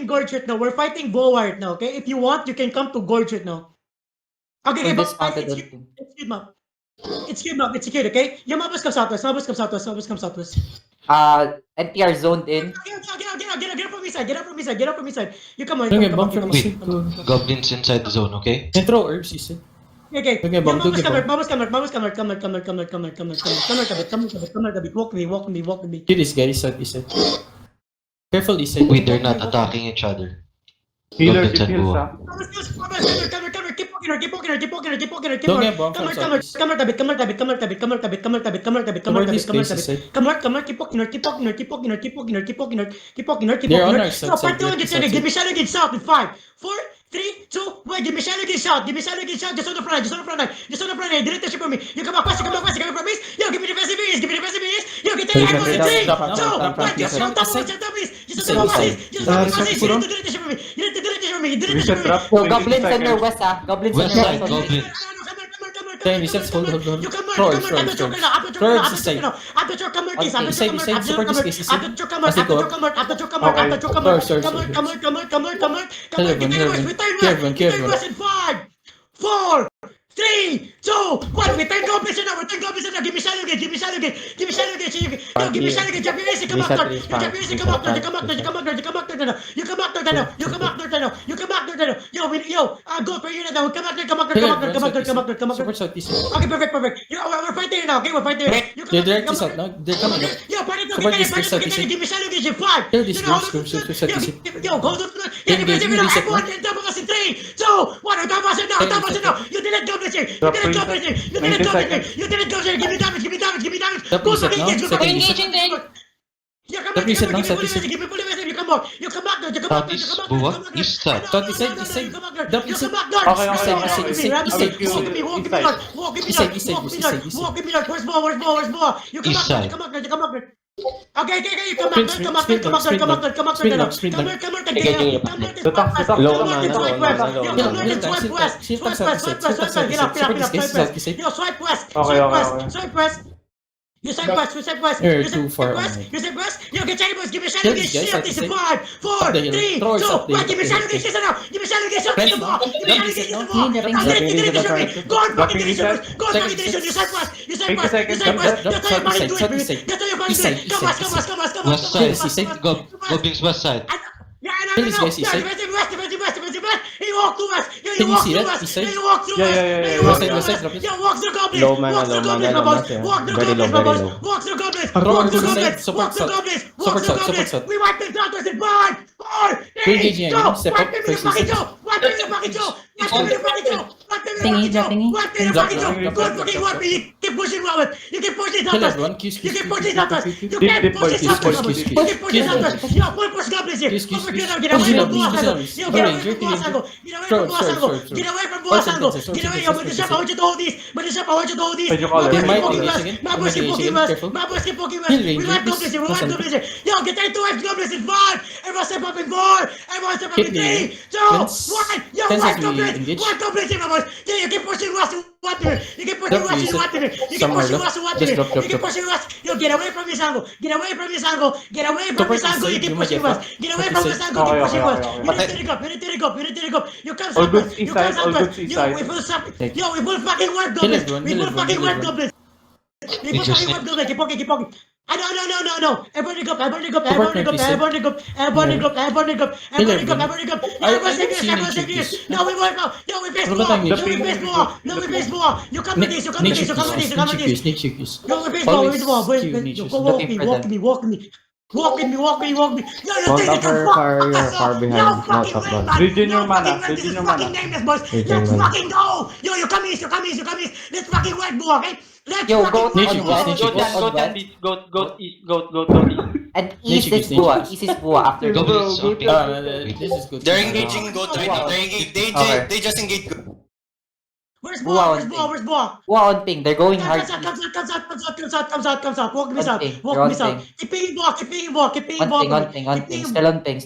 Gorge right now. We're fighting Boa right now, okay? If you want, you can come to Gorge right now. Okay, but it's good, map. It's good, map. It's good, okay? Yung Mabos come southwest. Mabos come southwest. Mabos come southwest. NTR zoned in. Get up from me side. Get up from me side. Get up from me side. You come on. Okay, Come on. wait. Goblins inside the zone, okay? Throw herbs, you said. Okay. Okay, bomb, Mabos okay, come bomb. Mabos come Walk with me. Kill this guy, east side. Careful, east side. Wait, they're not attacking each other. Healer, Goblins and heals, Boa. Cover. Keep poking her. Don't get bomb from southeast. Come on, keep poking her. They're on our side, No, side, part 2 side, gets side. give me shadow gets shot in 5, 4, 3, 2, 1, give me shadow gets shot, just on the front line, direct touch from me, you come back fast, from me, yo, give me defensive areas, yo, get the air, 3, 2, 1, just on top of Yo, goblins on your west, Goblins on West your side, west. goblins. Ten, reset, hold. Throw it. Five, 4, 3, 2, 1. We turn goblins now. Give me shadow gate. Give me shadow gate. Drop your AC, come back there. You come back there. Yo, go for you now. Come back there. Support southeast. Okay, perfect. We're fighting now. Okay, we're fighting. They're directly south now. They're coming up. Yo, party to Support get this, it. Give me shadow gate in 5. Kill this group. Yo, hold on. Engage, Give me reset, everyone. Top of us in 3, 2, 1. Top of us now. You didn't goblins here. You didn't goblins here. Give me damage. Top Go reset for now. engage. Second reset. Engaging then. Yeah, come Top back. reset now. Give me Southeast. full reset. You come back. You come back. Southeast, Boa, east side. Southeast side. Drop You east come side. back. Walk with me. Where's Boa? You come East back. side. Come back. Okay. You come back. Sprint Swipe west. You side west. You're too far. You side west. Yo, get shadow boys. Give me shadow gate. Shield is 5, 4, Up the 3, 2, hill. Throw it up the 1. Give me hill. shadow gate. Give me shadow gate. Shot Press in the now. ball. Give me shadow gate. Go on, fucking direction. You side west. West side. Goblins west side. Yeah, I know. West. You walk to west. Can you see that? East side? You walk to west. Yeah. West side, drop it. Yo, walk through goblins. Low mana, Walk through low goblins, mana, my boys. low mana. Walk through Very goblins, low, my boys. very low. Walk through goblins. Roll Walk to through the goblins. side. Support Walk through south. goblins. Walk Support through south, goblins. support south. We wipe them down in 5, 4, We're 3, engaging 2, again. Step up, Wipe them first fucking reset. Joe. Wipe them fucking Joe. Wipe them fucking Joe. Thingy. Go fucking wipe me. Keep pushing Robert. You keep pushing Kill Santos. everyone. Kiss. You keep pushing Santos. You Deep, can't deep push boys, Santos. kiss. You keep pushing Santos. Yo, push goblins here. Kiss. Get away from Boasango. Yo, get away from Boasango. Throw. Get away from Boasango. Get away. Yo, Madishap, I want you to hold these. Did you call it? They might Poking be West. again. Mabos keep poking West. Careful. Mabos keep poking West. Kill We Ranger, wipe please. goblins here. Yo, get ready to wipe goblins in 5. Everyone step up in 4. Everyone step up in Hit 3, me. 2, Let's- 1. Yo, 10 wipe seconds we goblins. engage. Wipe goblins here, my boys. Yeah, you keep pushing West. What to You keep pushing Drop West. reset. What to You keep Somewhere pushing left. West. What Just to drop. You keep pushing West. Yo, get away from this angle. Get away from this angle. Get away from Support this angle. east You side. keep You might pushing get West. back. Get away Support from east this side. angle. Keep pushing West. Okay. You need to dig up. You come All good southwest. east You come side, all southwest. good east Yo, side. we full stop. Take. Yo, we full fucking work Kill goblins. everyone, We kill full everyone, fucking kill work everyone. goblins. We full Interesting. fucking work goblins. Keep poking. No. Everybody go. Support No, we work out. No, we face What about more. time No, we face more. You come with this. You come with this. Sneak check. Yo, we face Always more. Q niches. Go walk me. Walk me. Yo, you Don't think you can cover fuck far us up? behind. Yo, No, fucking top win, down. man. Region Yo, your mana, fucking win. region This is your fucking mana. nameless, boys. Region Let's mana. fucking go. Yo, you come east. Let's fucking work more, okay? Let's Yo, fucking go work Niche on you, west. niche Go you. west. Go east, go east. And Niche east is you, Boa. niche East is Boa after Go. Goblins on pink. This is good. They're engaging goat right now. Okay. They just engaged goat. Where's Boa Boa? Boa on ping. They're going hard. Comes out. Walk me They're on south. ping. Keep pinging walk. On ping. Still on ping.